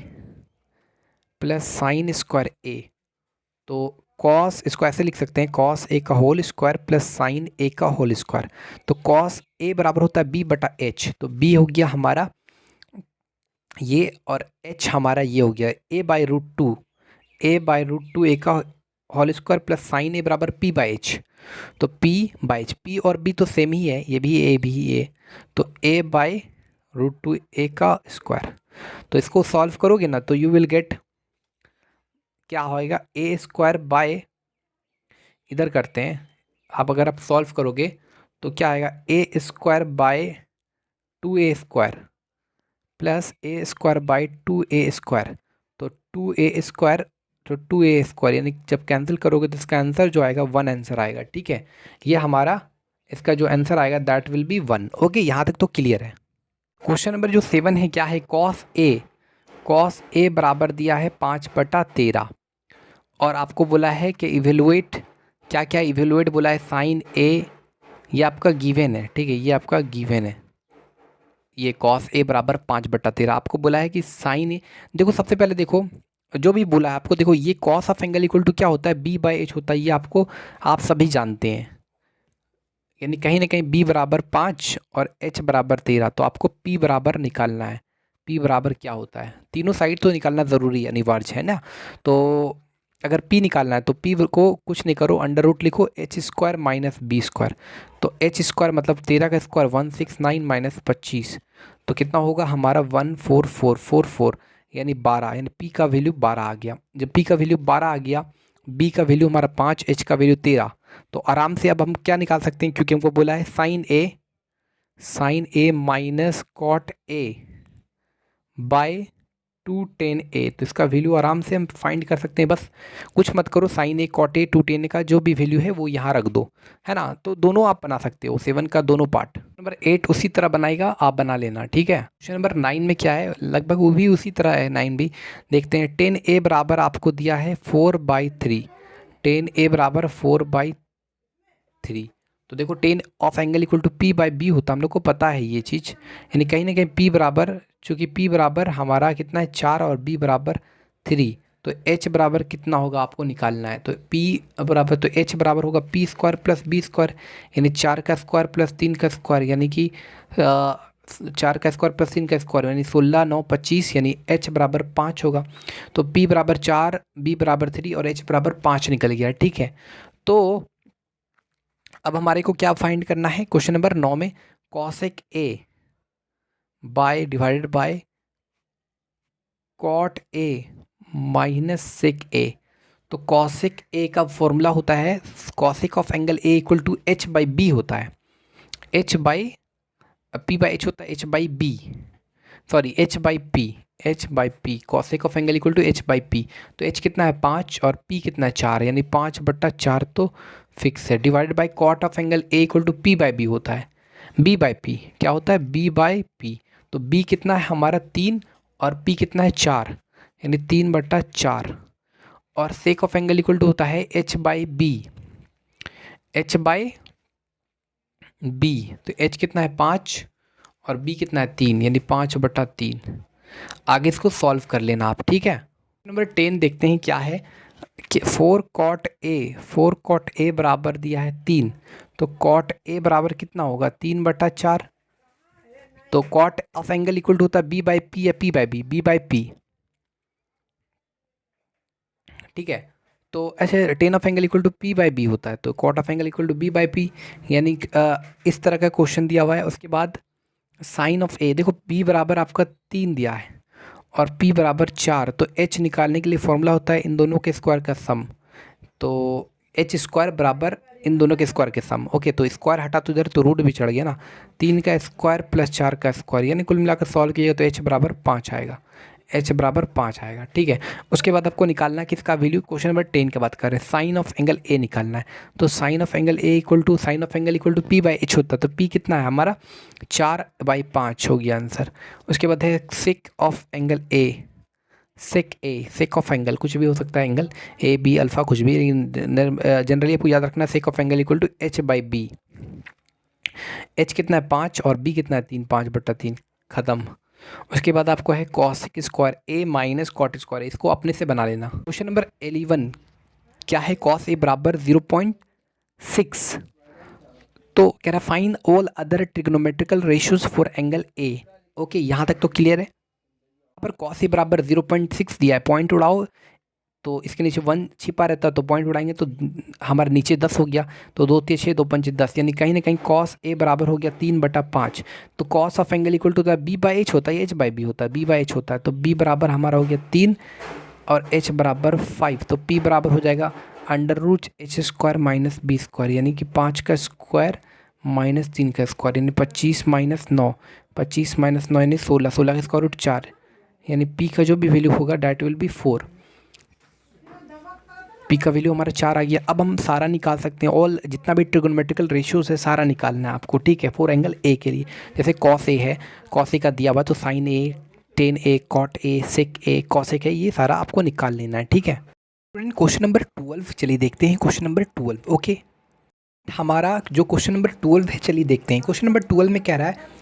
प्लस साइन स्क्वायर ए, तो कॉस इसको ऐसे लिख सकते हैं, कॉस ए का होल स्क्वायर प्लस साइन ए का होल स्क्वायर, तो कॉस ए बराबर होता है b/h, तो b हो गया हमारा ये, और h हमारा ये हो गया a/√2, a/√2 ए का होल स्क्वायर प्लस साइन ए बराबर p/h, तो p/h, p और b तो सेम ही है, ये भी a भी a, तो a/√2 ए का स्क्वायर। तो इसको सॉल्व करोगे ना तो यू विल गेट क्या होएगा, ए स्क्वायर बाय, इधर करते हैं, अगर आप सॉल्व करोगे तो क्या आएगा, A square by 2a square plus A square by 2a square, तो 2a स्क्वायर, तो 2a स्क्वायर, यानी जब कैंसिल करोगे तो इसका आंसर जो आएगा 1 आंसर आएगा, ठीक है। ये हमारा इसका जो आंसर आएगा दैट विल बी 1। ओके, यहाँ तक तो क्लियर है। क्वेश्चन नंबर जो 7 है क्या है, कॉस ए बराबर दिया है 5/13, और आपको बोला है कि इवेलुएट, क्या क्या इवेलुएट बोला है, साइन ए, ये आपका गिवन है, ठीक है, ये आपका गिवन है, ये कॉस ए बराबर 5/13। आपको बोला है कि साइन ए, देखो सबसे पहले देखो जो भी बोला है आपको, देखो ये cos of angle equal to क्या होता है, b/h होता है, ये आपको आप सभी जानते हैं, यानी कहीं ना कहीं b बराबर 5 और h बराबर 13, तो आपको p बराबर निकालना है, p बराबर क्या होता है, तीनों साइड तो निकालना ज़रूरी अनिवार्य है ना। तो अगर p निकालना है तो p को कुछ नहीं करो, अंडर रूट लिखो h square minus B square, तो h स्क्वायर मतलब 13 का स्क्वायर 169 माइनस 25, तो कितना होगा हमारा 14444, यानी 12, यानी p का वैल्यू 12 आ गया। जब p का वैल्यू 12 आ गया, b का वैल्यू हमारा 5, h का वैल्यू 13, तो आराम से अब हम क्या निकाल सकते हैं, क्योंकि हमको बोला है sine A minus cot A by 2tan a, तो इसका वैल्यू आराम से हम फाइंड कर सकते हैं, बस कुछ मत करो, sine A cot A 2tan a का जो भी वैल्यू है वो यहाँ रख दो, है ना। तो दोनों आप बना सकते हो, 7 का दोनों पार्ट। नंबर 8 उसी तरह बनाएगा, आप बना लेना, ठीक है। क्वेश्चन नंबर 9 में क्या है, लगभग वो भी उसी तरह है, 9 भी देखते हैं। tan a बराबर आपको दिया है 4/3, tan a बराबर 4/3, तो देखो tan of angle equal to p/b होता है, हम लोग को पता है ये चीज़, यानी कहीं ना कहीं p बराबर, चूँकि p बराबर हमारा कितना है 4 और b बराबर 3, तो h बराबर कितना होगा आपको निकालना है, तो p बराबर, तो h बराबर होगा p square plus b square, यानी 4 का स्क्वायर प्लस 3 का स्क्वायर, यानी कि 4 का स्क्वायर प्लस 3 का स्क्वायर, यानी 16 9 25, यानी h बराबर 5 होगा। तो p बराबर 4, b बराबर 3 और h बराबर 5 निकल गया, ठीक है। तो अब हमारे को क्या फाइंड करना है, क्वेश्चन नंबर 9 में cosec A by divided by cot A minus sec A, तो कॉसेक ए का फॉर्मूला होता है, cosec of angle A equal to h/b होता है, p/h होता है h/b, sorry h/p, cosec of angle equal to h/p, तो h कितना है 5 और p कितना है 4, यानी 5/4 तो फिक्स है, divided by cot of angle a equal to p/b होता है, b/p क्या होता है, b/p, तो b कितना है हमारा 3 और p कितना है 4, यानी 3/4, और sec of angle equal to होता है h/b, तो h कितना है 5 और b कितना है 3, यानी 5/3। आगे इसको सॉल्व कर लेना आप, ठीक है। नंबर 10 देखते हैं क्या है कि 4 कॉट ए बराबर दिया है 3, तो कॉट ए बराबर कितना होगा 3/4, तो cot of angle equal to होता है b/p या p/b, b/p, ठीक है। तो ऐसे tan of angle equal to p/b होता है, तो cot of angle equal to b/p, यानी इस तरह का क्वेश्चन दिया हुआ है। उसके बाद साइन ऑफ ए, देखो p बराबर आपका 3 दिया है और p बराबर 4, तो h निकालने के लिए फॉर्मूला होता है इन दोनों के स्क्वायर का सम, तो एच स्क्वायर बराबर इन दोनों के स्क्वायर के सम। ओके, तो स्क्वायर हटा तो इधर तो रूट भी चढ़ गया ना, 3 का स्क्वायर प्लस 4 का स्क्वायर, यानी कुल मिलाकर सॉल्व कीजिएगा तो एच बराबर 5 आएगा, एच बराबर 5 आएगा। ठीक है, उसके बाद आपको निकालना है किसका वैल्यू, क्वेश्चन नंबर 10 की बात कर रहे हैं, साइन ऑफ एंगल ए निकालना है। तो sine of angle A equal to sine of angle equal to P by H होता है। तो पी कितना है हमारा 4/5 हो गया आंसर। उसके बाद है sec of angle A, sec of angle कुछ भी हो सकता है, एंगल ए बी अल्फा कुछ भी, जनरली आपको याद रखना है sec of angle equal to H by B. H कितना है 5 और बी कितना है 3, 5/3 ख़त्म। उसके बाद आपको है कॉसिक स्क्वायर ए माइनस कॉट स्क्वायर, इसको अपने से बना लेना। क्वेश्चन नंबर 11 क्या है, कॉस ए बराबर 0.6। तो कह रहा fine all other trigonometrical ratios for angle A. Okay, यहाँ तक तो क्लियर है। यहाँ पर कॉस ए बराबर 0.6 दिया है, पॉइंट उड़ाओ तो इसके नीचे 1 छिपा रहता है, तो पॉइंट उड़ाएंगे तो हमारे नीचे 10 हो गया, तो 2 3 6 2 5 10, यानी कहीं ना कहीं कॉस ए बराबर हो गया 3/5। तो cos of angle equal to होता है बी बाई एच होता है, एच बाई बी होता है, बी बाई एच होता है। तो बी बराबर हमारा हो गया 3 और एच बराबर 5। तो पी बराबर हो जाएगा √h² माइनस बी स्क्वायर, यानी कि 5 का स्क्वायर माइनस 3 का स्क्वायर, यानी 25 माइनस 9, 25 माइनस 9 यानी 16, 16 का स्क्वायर रूट 4, यानी पी का जो भी वैल्यू होगा डैट विल बी 4। पी का वैल्यू हमारा 4 आ गया। अब हम सारा निकाल सकते हैं, ऑल जितना भी ट्रिगोनोमेट्रिकल रेशियोज है सारा निकालना है आपको। ठीक है, फॉर एंगल ए के लिए जैसे कॉस ए है, कॉस ए का दिया हुआ तो sine A, tan A, cot A, sec A, cosec है, ये सारा आपको निकाल लेना है। ठीक है स्टूडेंट, क्वेश्चन नंबर 12 चलिए देखते हैं। क्वेश्चन नंबर 12 ओके, हमारा जो क्वेश्चन नंबर 12 है चलिए देखते हैं। क्वेश्चन नंबर 12 में कह रहा है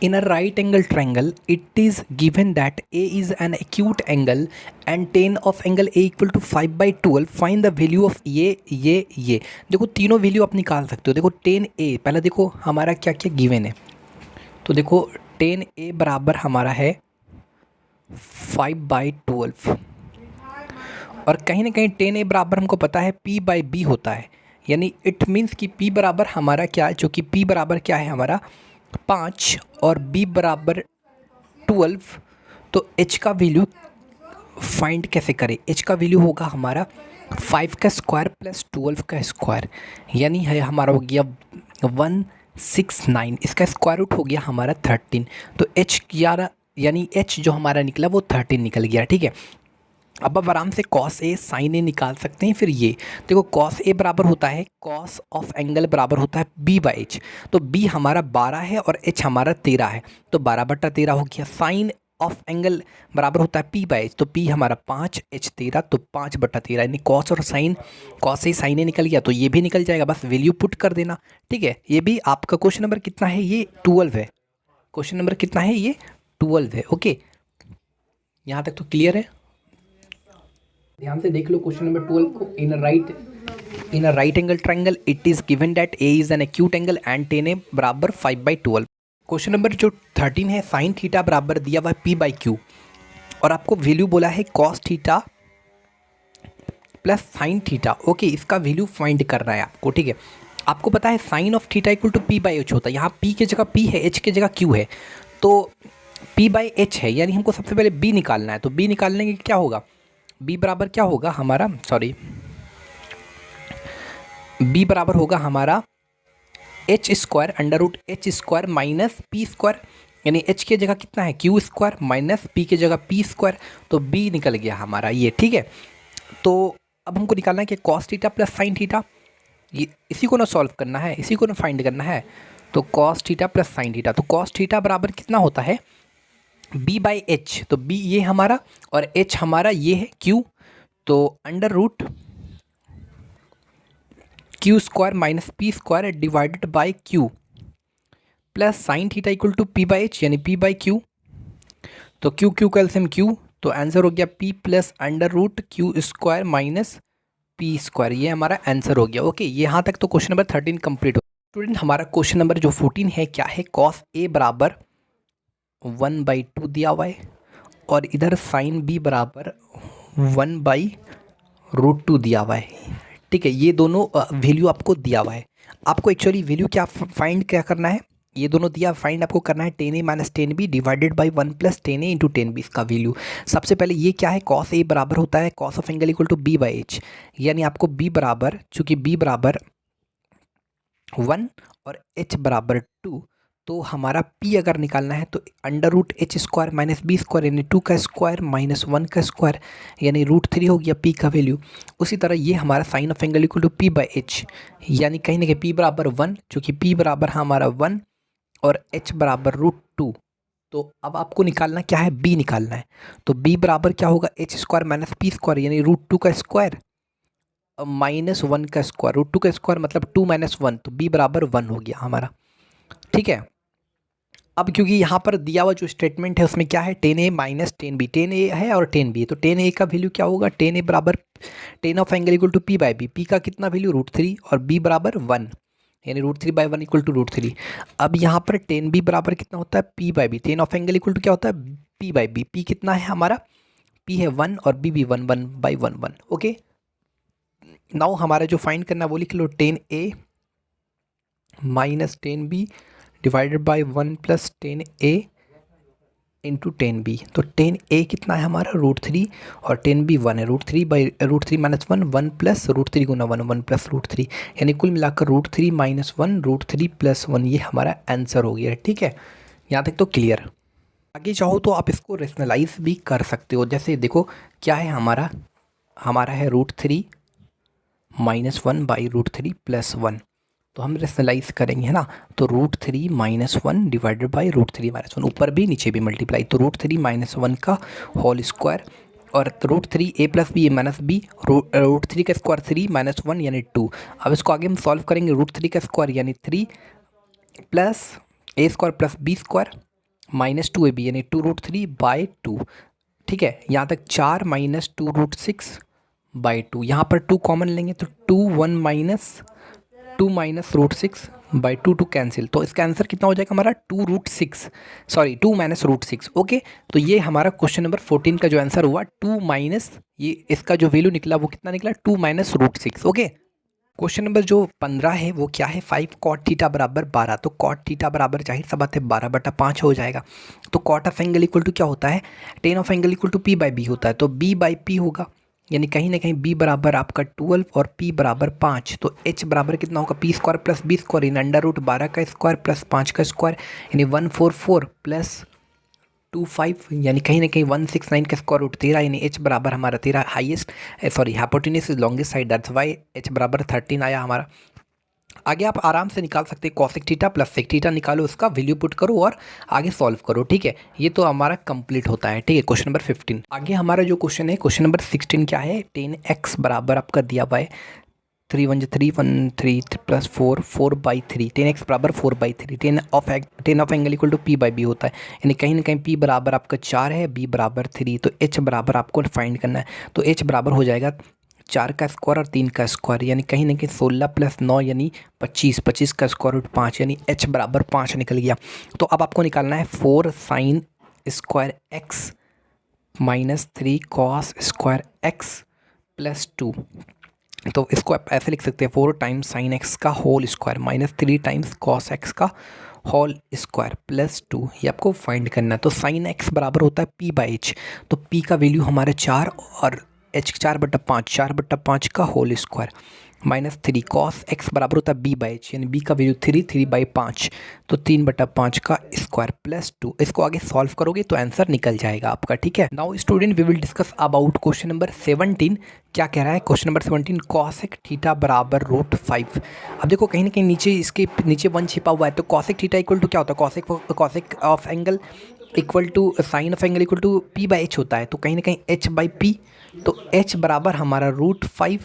in a right angle triangle it is given that a is an acute angle and tan of angle a equal to 5/12, find the value of ये देखो तीनों वैल्यू आप निकाल सकते हो। देखो tan a, पहले देखो हमारा क्या क्या गिवन है, तो देखो tan a बराबर हमारा है 5/12 और कहीं ना कहीं tan a बराबर हमको पता है p/b होता है, यानी इट मीन्स कि p बराबर हमारा क्या है, जो कि p बराबर क्या है हमारा 5 और b बराबर 12। तो h का वैल्यू फाइंड कैसे करें, h का वैल्यू होगा हमारा 5 का स्क्वायर प्लस 12 का स्क्वायर, यानी है हमारा हो गया 169, इसका स्क्वायर रूट हो गया हमारा 13। तो h 11 यानी h जो हमारा निकला वो 13 निकल गया। ठीक है, अब आप आराम से कॉस ए साइन ए निकाल सकते हैं। फिर ये देखो कॉस ए बराबर होता है कॉस ऑफ एंगल बराबर होता है बी बाई एच, तो बी हमारा 12 है और एच हमारा 13 है, तो 12/13 हो गया। साइन ऑफ एंगल बराबर होता है पी बाई एच, तो पी हमारा 5, एच 13, तो 5/13, यानी कॉस और साइन, कॉस ए साइन ए निकल गया, तो ये भी निकल जाएगा, बस वैल्यू पुट कर देना। ठीक है, ये भी आपका क्वेश्चन नंबर कितना है, ये 12 है। क्वेश्चन नंबर कितना है, ये 12 है। ओके, यहाँ तक तो क्लियर है। ध्यान से देख लो क्वेश्चन नंबर 12 को। In a right angle triangle it is given that A is an acute angle and tan a बराबर 5/12। क्वेश्चन नंबर जो 13 है, साइन थीटा बराबर दिया हुआ है p/q और आपको वैल्यू बोला है cos theta plus sine theta. Okay, इसका वैल्यू फाइंड करना है आपको। ठीक है, आपको पता है sine of theta equal to p/h होता है, यहाँ p की जगह p है, h की जगह q है, तो p/h है, यानी हमको सबसे पहले b निकालना है। तो b निकालने के क्या होगा, b बराबर क्या होगा हमारा, सॉरी b बराबर होगा हमारा h² √h² माइनस p², यानी h की जगह कितना है q² माइनस p की जगह p², तो b निकल गया हमारा ये। ठीक है, तो अब हमको निकालना है कि cos theta plus sine theta, ये इसी को ना सॉल्व करना है, इसी को ना फाइंड करना है। तो cos theta plus sine theta, तो cos थीटा बराबर कितना होता है b बाई एच, तो b ये हमारा और h हमारा ये है q, तो √q² minus p² divided by q plus sine theta equal to p/h, यानी p/q, तो q कैल्सियम q, तो आंसर हो गया p plus √q² minus p², ये हमारा आंसर हो गया। ओके, यहाँ तक तो क्वेश्चन नंबर 13 कंप्लीट हो। स्टूडेंट, हमारा क्वेश्चन नंबर जो 14 है क्या है, cos a बराबर 1/2 दिया हुआ है और इधर साइन b बराबर 1/√2 दिया हुआ है। ठीक है, ये दोनों वैल्यू आपको दिया हुआ है, आपको एक्चुअली वैल्यू क्या फाइंड क्या करना है, ये दोनों दिया, फाइंड आपको करना है tan A minus tan B divided by one plus tan A into tan B, इसका वैल्यू। सबसे पहले ये क्या है, कॉस ए बराबर होता है cos of angle equal to B by H, यानी आपको बी बराबर, चूंकि बी बराबर 1 और h बराबर 2, तो हमारा p अगर निकालना है तो under root H square minus B square यानी 2 का स्क्वायर माइनस 1 का स्क्वायर यानी √3 हो गया p का वैल्यू। उसी तरह ये हमारा sine of angle equal to p by H, यानी कहीं ना कहीं p बराबर 1, चूँकि p बराबर हमारा 1 और h बराबर √2। तो अब आपको निकालना क्या है, b निकालना है। तो b बराबर क्या होगा, H square minus P square यानी √2 का स्क्वायर माइनस 1 का स्क्वायर, √2 का स्क्वायर मतलब 2 माइनस 1, तो b बराबर 1 हो गया हमारा। ठीक है, अब क्योंकि यहाँ पर दिया हुआ जो स्टेटमेंट है उसमें क्या है, tan A minus tan B, ten ए है और टेन बी है, तो टेन ए का वैल्यू क्या होगा, टेन ए बराबर tan of angle equal to P by B, P का कितना वैल्यू √3 और बी बराबर 1 यानी √3 बाई 1 इक्वल टू √3। अब यहाँ पर टेन बी बराबर कितना होता है, P by B, tan of angle equal to क्या होता है, पी बाई बी, पी कितना है हमारा, पी है 1 और बी भी 1, 1 बाई 1 1। ओके, नाउ हमारा जो फाइंड करना है वो लिख लो, tan A minus tan B divided by 1 plus tan A into tan B. तो टेन ए कितना है हमारा, √3 और टेन बी 1 है, √3 by √3 minus 1, 1 plus √3 Guna 1, 1 plus √3 यानी कुल मिलाकर √3 माइनस 1 √3 प्लस 1, ये हमारा आंसर हो गया। ठीक है, यहाँ तक तो क्लियर। आगे चाहो तो आप इसको रेशनलाइज भी कर सकते हो, जैसे देखो क्या है हमारा, हमारा है √3 माइनस 1 बाई √3 प्लस 1, तो हम रेशनलाइज करेंगे, है ना। तो √3 माइनस 1 डिवाइडेड बाई √3 माइनस 1, ऊपर भी नीचे भी मल्टीप्लाई, तो √3 माइनस 1 का होल स्क्वायर और √3 ए प्लस बी माइनस बी, √3 का स्क्वायर 3 माइनस 1 यानी 2। अब इसको आगे हम सॉल्व करेंगे, √3 का स्क्वायर यानी 3 plus A square plus B square minus 2 A B यानी 2√3 बाई 2। ठीक है, यहाँ तक 4 माइनस 2√6 बाई 2, यहाँ पर 2 कॉमन लेंगे तो 2 1 माइनस 2 माइनस √6 बाई 2, 2 कैंसिल, तो इसका आंसर कितना हो जाएगा हमारा 2√6, सॉरी 2 माइनस √6। ओके, तो ये हमारा क्वेश्चन नंबर 14 का जो आंसर हुआ 2 माइनस, ये इसका जो वैल्यू निकला वो कितना निकला, 2 माइनस √6। ओके, क्वेश्चन नंबर जो 15 है वो क्या है, 5 कॉट थीटा बराबर 12, तो कॉट थीटा बराबर जाहिर सा बात है 12/5 हो जाएगा। तो cot of angle equal to क्या होता है, tan of angle equal to P by B होता है, तो बी बाई पी होगा, यानी कहीं ना कहीं b बराबर आपका 12 और p बराबर 5, तो h बराबर कितना होगा, P square plus B square in under root 12 का स्क्वायर प्लस 5 का स्क्वायर यानी 144 प्लस 25 यानी कहीं ना कहीं 169 का स्क्वायर रूट 13 यानी h बराबर हमारा 13 highest, sorry hypotenuse is longest side, that's why h बराबर 13 आया हमारा। आगे आप आराम से निकाल सकते हैं, cosec theta plus sec theta निकालो, उसका वैल्यू पुट करो और आगे सॉल्व करो। ठीक है, ये तो हमारा कंप्लीट होता है। ठीक है, क्वेश्चन नंबर 15। आगे हमारा जो क्वेश्चन है, क्वेश्चन नंबर 16 क्या है, 10x बराबर आपका दिया हुआ है 3 1 3 1 3 प्लस 4 4 बाई 3, 10x बराबर 4 by 3, tan of angle equal to P by B होता है, यानी कहीं ना कहीं p बराबर आपका 4 है, b बराबर 3, तो h बराबर आपको फाइंड करना है, तो h बराबर हो जाएगा 4 का स्क्वायर और 3 का स्क्वायर यानी कहीं ना कहीं 16 प्लस 9 यानी 25, 25 का स्क्वायर रूट 5 यानी h बराबर 5 निकल गया। तो अब आपको निकालना है 4 sine square x minus 3 cos square x plus 2, तो इसको आप ऐसे लिख सकते हैं 4 टाइम्स साइन x का whole square minus 3 times cos x का होल स्क्वायर प्लस 2, ये आपको फाइंड करना है। तो साइन x बराबर होता है p बाई एच, तो p का वैल्यू हमारे 4 और h 4/5, 4/5 का whole square minus 3 cos x बराबर होता है b बाई एच, यानी b का वैल्यू 3 बाई 5, तो 3/5 का स्क्वायर प्लस 2। इसको आगे सॉल्व करोगे तो आंसर निकल जाएगा आपका। ठीक है, now student we will discuss about question number 17। क्या कह रहा है क्वेश्चन नंबर 17, कॉसेक थीटा बराबर √5। अब देखो कहीं ना कहीं नीचे इसके नीचे 1 छिपा हुआ है, तो कॉसेक थीटा इक्वल टू क्या होता है, cosec of angle equal to sine of angle equal to p by H होता है, तो कहीं ना कहीं h बाई पी, तो h बराबर हमारा √5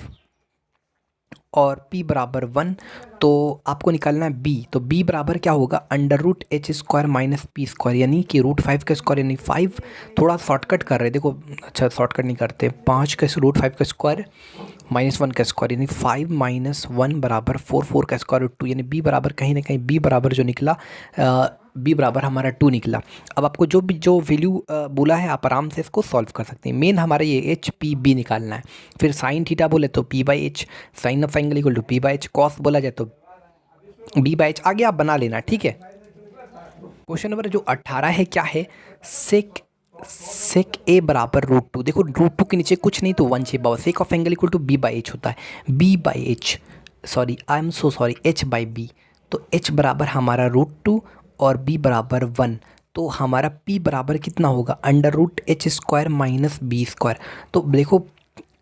और p बराबर 1, तो आपको निकालना है b, तो b बराबर क्या होगा, under root H square minus P square यानी कि √5 का स्क्वायर यानी 5, थोड़ा शॉर्टकट कर रहे हैं देखो, अच्छा शॉर्टकट नहीं करते, 5 का √5 का स्क्वायर माइनस 1 का स्क्वायर यानी 5 माइनस 1 बराबर 4, 4 का स्क्वायर रूट 2 यानी b बराबर कहीं ना कहीं b बराबर जो निकला b बराबर हमारा 2 निकला। अब आपको जो वैल्यू बोला है आप आराम से इसको सॉल्व कर सकते हैं। मेन हमारा ये h p b निकालना है, फिर साइन थीटा बोले तो p by H, sine of angle equal to p by H, cos बोला जाए तो b बाई एच, आगे आप बना लेना। ठीक है, क्वेश्चन नंबर जो 18 है क्या है, सेक सेक ए बराबर रूट टू। देखो रूट टू के नीचे कुछ नहीं तो वन चाहिए बाबा। Sec of angle equal to B by H होता है, B by H, sorry I am so sorry, H by B. तो एच बराबर हमारा रूट टू और बी बराबर वन। तो हमारा पी बराबर कितना होगा, under root H square minus B square. तो देखो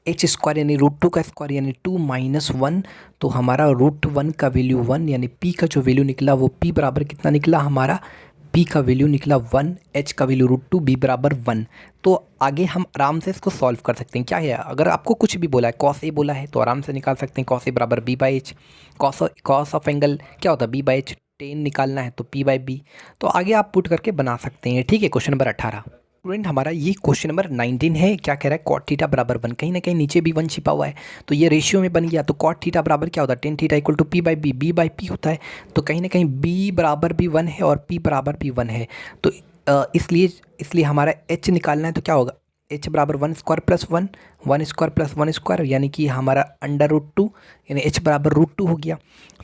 एच स्क्वायर यानी रूट टू का स्क्वायर यानी टू माइनस वन। तो हमारा रूट वन का वैल्यू वन, यानी पी का जो वैल्यू निकला वो पी बराबर कितना निकला हमारा, पी का वैल्यू निकला वन, एच का वैल्यू रूट टू, बी बराबर वन। तो आगे हम आराम से इसको सॉल्व कर सकते हैं। क्या है, अगर आपको कुछ भी बोला है, कॉस ए बोला है तो आराम से निकाल सकते हैं, कॉस ए बराबर B by H. Cos of angle क्या होता है, बी बाई एच, टेन निकालना है तो पी बाई बी। तो आगे आप पुट करके बना सकते हैं। ठीक है, क्वेश्चन नंबर 18। स्टूडेंट हमारा ये क्वेश्चन नंबर 19 है। क्या कह रहा है, कॉट थीटा बराबर वन, कहीं ना कहीं नीचे भी वन छिपा हुआ है तो ये रेशियो में बन गया। तो कॉट थीटा बराबर क्या होता है, tan theta equal to P by B, B by P होता है। तो कहीं ना कहीं बी बराबर भी वन है और पी बराबर भी वन है। तो इसलिए हमारा एच निकालना है तो क्या होगा, एच बराबर one square plus one, one square plus one square, यानी कि हमारा अंडर रूट टू, यानी एच बराबर रूट टू हो गया।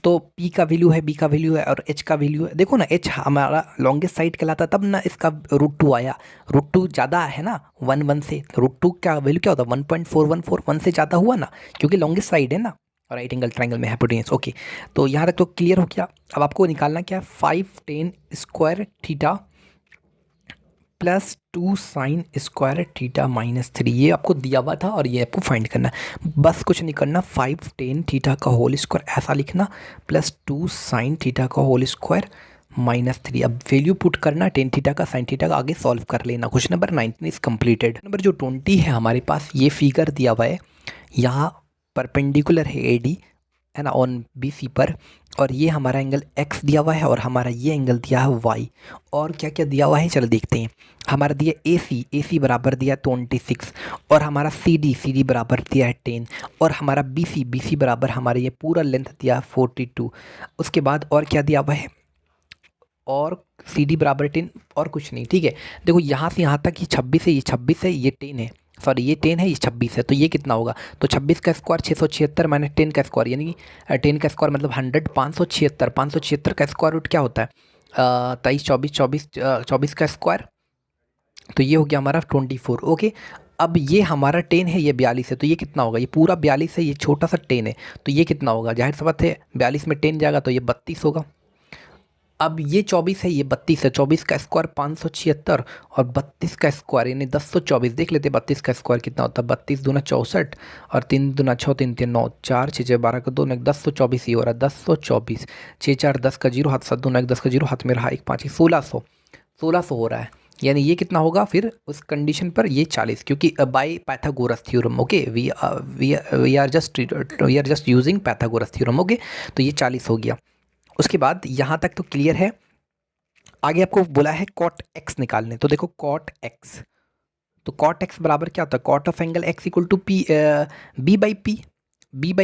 तो पी का वैल्यू है, बी का वैल्यू है और एच का वैल्यू है। देखो ना एच हमारा लॉन्गेस्ट साइड कहलाता तब ना इसका रूट टू आया, रूट टू ज़्यादा है ना वन वन से। तो रूट टू का वैल्यू क्या होता है, 1.414, वन से ज़्यादा हुआ ना, क्योंकि लॉन्गेस्ट साइड है ना राइट एंगल ट्रायंगल में हाइपोटेन्यूज। ओके, तो यहाँ तक तो क्लियर हो गया। अब आपको निकालना क्या है, 5 ten square theta plus 2 sine square theta minus 3, ये आपको दिया हुआ था और ये आपको फाइंड करना है। बस कुछ नहीं करना, 5 टेन थीटा का होल स्क्वायर ऐसा लिखना प्लस 2 साइन थीटा का होल स्क्वायर माइनस 3। अब वैल्यू पुट करना टेन थीटा का, साइन थीटा का, आगे सॉल्व कर लेना। Question number 19 is completed. Number जो 20 है हमारे पास ये फिगर दिया हुआ है, यहाँ परपेंडिकुलर है एडी है ना ऑन बी सी पर, और ये हमारा एंगल एक्स दिया हुआ है और हमारा ये एंगल दिया है वाई। और क्या क्या दिया हुआ है चलो देखते हैं। हमारा दिया ए सी बराबर दिया 26 और हमारा सी डी बराबर दिया है 10 और हमारा बी सी बराबर हमारे ये पूरा लेंथ दिया है 42। उसके बाद और क्या दिया हुआ है, और सी डी बराबर 10 और कुछ नहीं। ठीक है, देखो यहाँ से यहाँ तक ये 26 है, ये 26 है, ये 10 है, सॉरी ये 10 है, ये 26 है। तो ये कितना होगा, तो 26 का स्क्वायर 676 माइनस 10 का स्क्वायर, यानी 10 का स्क्वायर मतलब 100, 576। 576 का स्क्वायर रूट क्या होता है, 23, 24 का स्क्वायर, तो ये हो गया हमारा 24। ओके, अब ये हमारा 10 है, ये 42 है, तो ये कितना होगा, ये पूरा 42 है, ये छोटा सा 10 है, तो ये कितना होगा, जाहिर सी बात है 42 में 10 जाएगा तो ये 32 होगा। अब ये 24 है, ये 32 है, 24 का स्क्वायर 576 और 32 का स्क्वायर यानी 1024। देख लेते 32 का स्क्वायर कितना होता है, 32 दूना 64 और 3 दूना 6, 3 3 9, 4 6 6 12 का 2, 1024 ही हो रहा है, 1024, 6 4 10 का 0 हाथ, 7 दूना 1 10 का 0 हाथ में रहा 1 5 1600 हो रहा है। यानी ये कितना होगा फिर उस कंडीशन पर, ये 40, क्योंकि by Pythagoras theorem. Okay, we are just using Pythagoras theorem. Okay, तो ये 40 हो गया। उसके बाद यहाँ तक तो क्लियर है। आगे आपको बोला है कॉट एक्स निकालने, तो देखो कॉट एक्स, तो कॉट एक्स बराबर क्या होता है, cot of angle X equal to P B by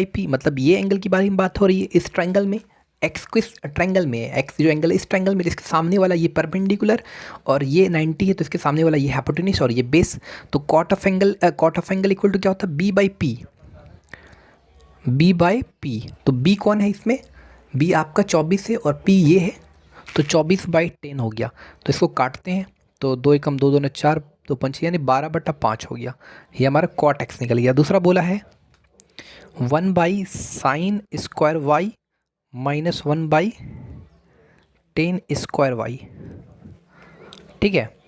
P, मतलब ये एंगल की बारे में बात हो रही है इस ट्रायंगल में। एक्स किस ट्रायंगल में है, एक्स जो एंगल इस ट्रायंगल में, इसके सामने वाला ये परपेंडिकुलर और ये 90 है, तो इसके सामने वाला ये हाइपोटेन्यूज और ये बेस। तो cot of angle equal to क्या होता है, बी बाई पी। तो बी कौन है इसमें, बी आपका 24 है और पी ये है, तो 24/10 हो गया। तो इसको काटते हैं, तो 2 एकम 2 2 4, 2 5 यानी 12/5 हो गया। ये हमारा कॉट एक्स निकल गया। दूसरा बोला है 1/sin square Y minus 1/10 square Y. ठीक है,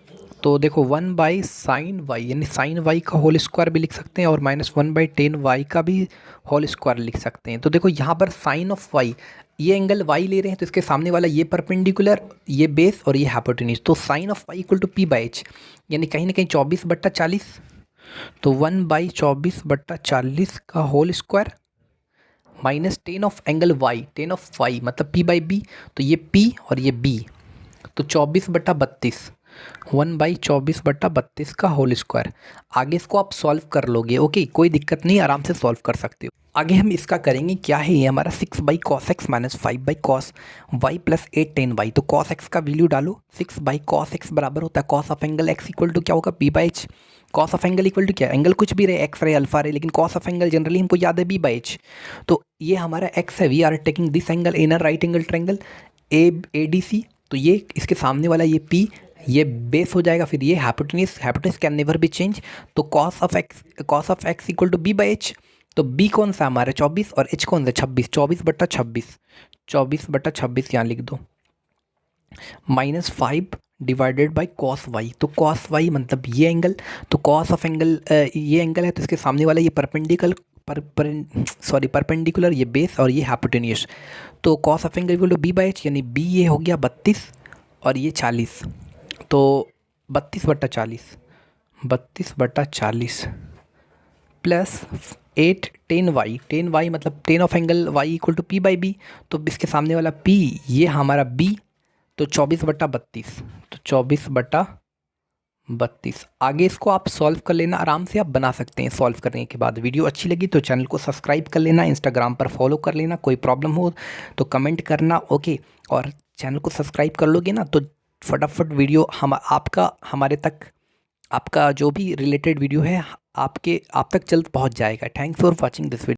तो देखो 1/sin वाई यानी साइन वाई का होल स्क्वायर भी लिख सकते हैं और माइनस 1/10 वाई का भी होल स्क्वायर लिख सकते हैं। तो देखो यहाँ पर साइन ऑफ वाई, ये एंगल वाई ले रहे हैं तो इसके सामने वाला ये परपेंडिकुलर, ये बेस और ये हाइपोटेन्यूज। तो sine of Y equal to P by H, यानी कहीं ना कहीं 24/40, तो 1/24/40 का whole square minus 10 of angle Y, 10 of Y मतलब पी बाई बी, तो ये पी और ये बी, तो 24/32, 1/24/32 का होल स्क्वायर। आगे इसको आप सॉल्व कर लोगे। ओके, कोई दिक्कत नहीं, आराम से सॉल्व कर सकते हो। आगे हम इसका करेंगे, क्या है ये हमारा 6/cos x minus 5/cos y plus 8 tan y। तो cos x का वैल्यू डालो, 6/cos x बराबर होता है cos of angle x equal to क्या होगा, p by H. cos of angle equal to क्या, एंगल कुछ भी रहे, x रहे अल्फा रहे, लेकिन cos ऑफ एंगल जनरली हमको याद है b बाई एच। तो ये हमारा x है, we are taking this angle in a right angle triangle A D C, तो ये इसके सामने वाला ये p ये बेस हो जाएगा, फिर ये hypotenuse can never be change. तो cos of x equal to b by H. तो b कौन सा हमारा 24 और h कौन सा 26, 24/26 यहाँ लिख दो, -5 डिवाइडेड बाई कॉस वाई। तो कॉस वाई मतलब ये एंगल, तो कॉस ऑफ एंगल ये एंगल है, तो इसके सामने वाला ये परपेंडिकुलर ये बेस और ये हाइपोटेन्यूज। तो cos of angle equal to b by H, यानी b ये हो गया 32 और ये 40, तो 32/40 प्लस 8 10y मतलब 10 of angle y equal to p by b। तो इसके सामने वाला p ये हमारा b, तो 24/32, तो 24/32। आगे इसको आप सॉल्व कर लेना, आराम से आप बना सकते हैं सॉल्व करने के बाद। वीडियो अच्छी लगी तो चैनल को सब्सक्राइब कर लेना, इंस्टाग्राम पर फॉलो कर लेना, कोई प्रॉब्लम हो तो कमेंट करना, ओके। और चैनल को सब्सक्राइब कर लोगे ना तो फटाफट वीडियो हमारे तक आपका जो भी रिलेटेड वीडियो है आप तक जल्द पहुंच जाएगा। Thanks for watching this video.